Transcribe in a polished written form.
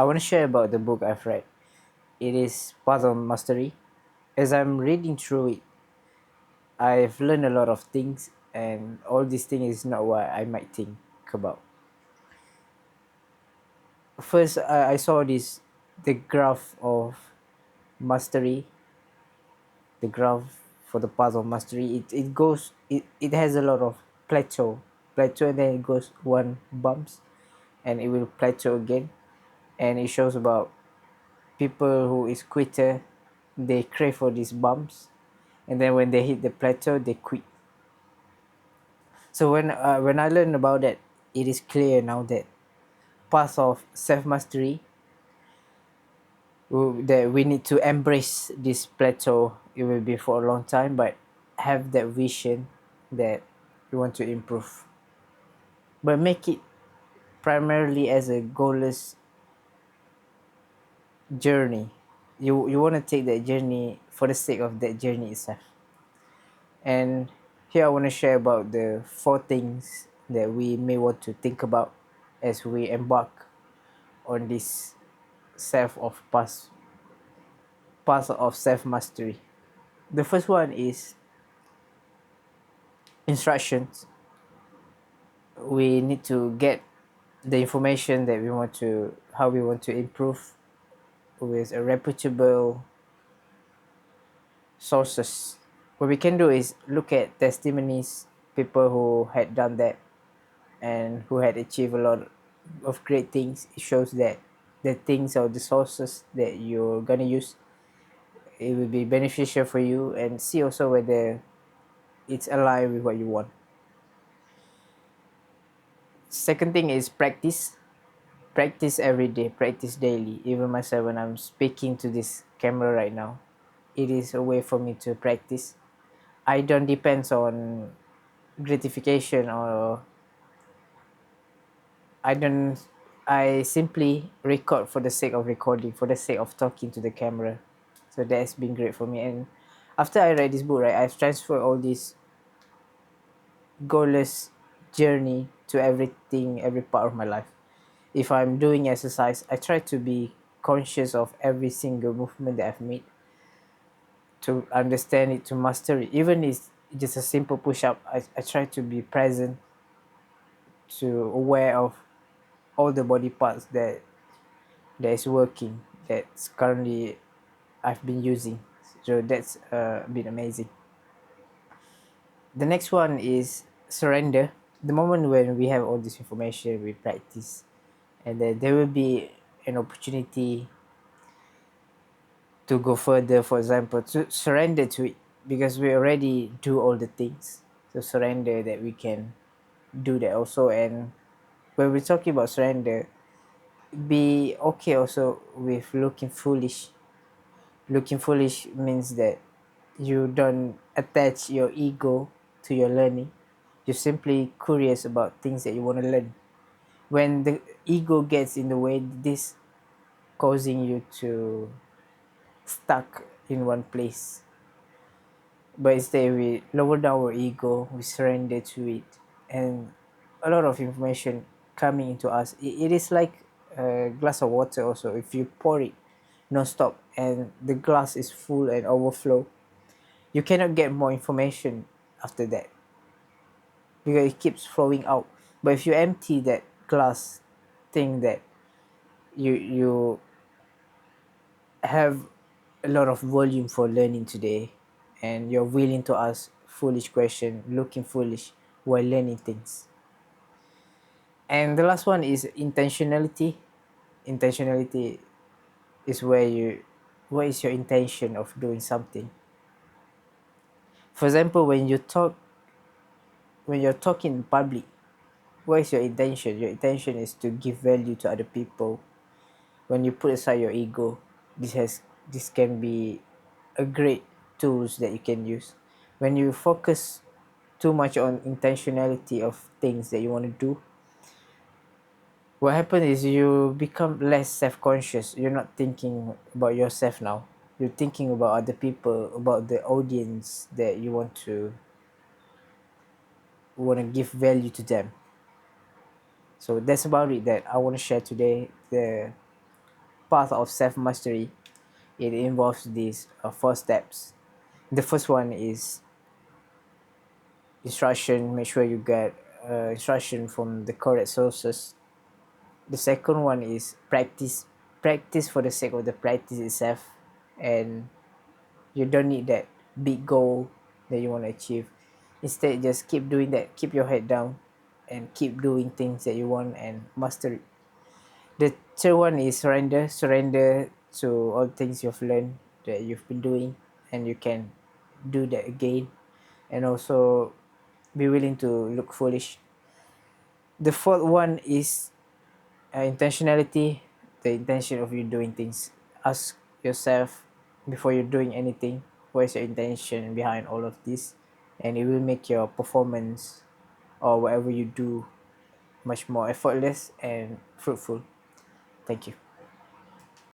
I want to share about the book I've read. It is Puzzle Mastery. As I'm reading through it, I've learned a lot of things, and all these things is not what I might think about. First, I saw the graph of mastery, the graph for the puzzle mastery. It has a lot of plateau, and then it goes one bumps, and it will plateau again, and it shows about people who is quitter, they crave for these bumps, and then when they hit the plateau, they quit. So when I learned about that, it is clear now that path of self mastery, that we need to embrace this plateau. It will be for a long time, but have that vision that we want to improve, but make it primarily as a goalless journey. You want to take that journey for the sake of that journey itself. And here I want to share about the four things that we may want to think about as we embark on this self of path of self mastery. The first one is instructions. We need to get the information that we want to, how we want to improve, with a reputable sources. What we can do is look at testimonies, people who had done that and who had achieved a lot of great things. It shows that the things or the sources that you're gonna use, it will be beneficial for you, and see also whether it's aligned with what you want. Second thing is practice. Practice every day, practice daily. Even myself, when I'm speaking to this camera right now, it is a way for me to practice. I don't depend on gratification, or I don't. I simply record for the sake of recording, for the sake of talking to the camera. So that's been great for me. And after I read this book, right, I've transferred all this goalless journey to everything, every part of my life. If I'm doing exercise, I try to be conscious of every single movement that I've made, to understand it, to master it. Even if it's just a simple push up, I try to be present, to aware of all the body parts that is working, that's currently I've been using. So that's been amazing. The next one is surrender. The moment when we have all this information, we practice, and then there will be an opportunity to go further. For example, to surrender to it, because we already do all the things. So surrender that we can do that also. And when we're talking about surrender, be okay also with looking foolish. Looking foolish means that you don't attach your ego to your learning. You're simply curious about things that you want to learn. When the ego gets in the way, this causing you to stuck in one place. But instead, we lower down our ego, we surrender to it, and a lot of information coming into us. It is like a glass of water. Also, if you pour it non-stop and the glass is full and overflow, you cannot get more information after that, because it keeps flowing out. But if you empty that glass, think that you have a lot of volume for learning today, and you're willing to ask foolish question, looking foolish while learning things. And the last one is intentionality. Intentionality is where you, what is your intention of doing something. For example, when you're talking in public, what is your intention? Your intention is to give value to other people. When you put aside your ego, this can be a great tools that you can use. When you focus too much on intentionality of things that you want to do, what happens is you become less self-conscious. You're not thinking about yourself now. You're thinking about other people, about the audience that you want to give value to them. So that's about it that I want to share today. The path of self mastery, it involves these four steps. The first one is instruction. Make sure you get instruction from the correct sources. The second one is practice. Practice for the sake of the practice itself, and you don't need that big goal that you want to achieve. Instead, just keep doing that. Keep your head down, and keep doing things that you want and master it. The third one is surrender. Surrender to all things you've learned that you've been doing, and you can do that again. And also be willing to look foolish. The fourth one is intentionality, the intention of you doing things. Ask yourself before you're doing anything, what is your intention behind all of this? And it will make your performance or whatever you do much more effortless and fruitful. Thank you.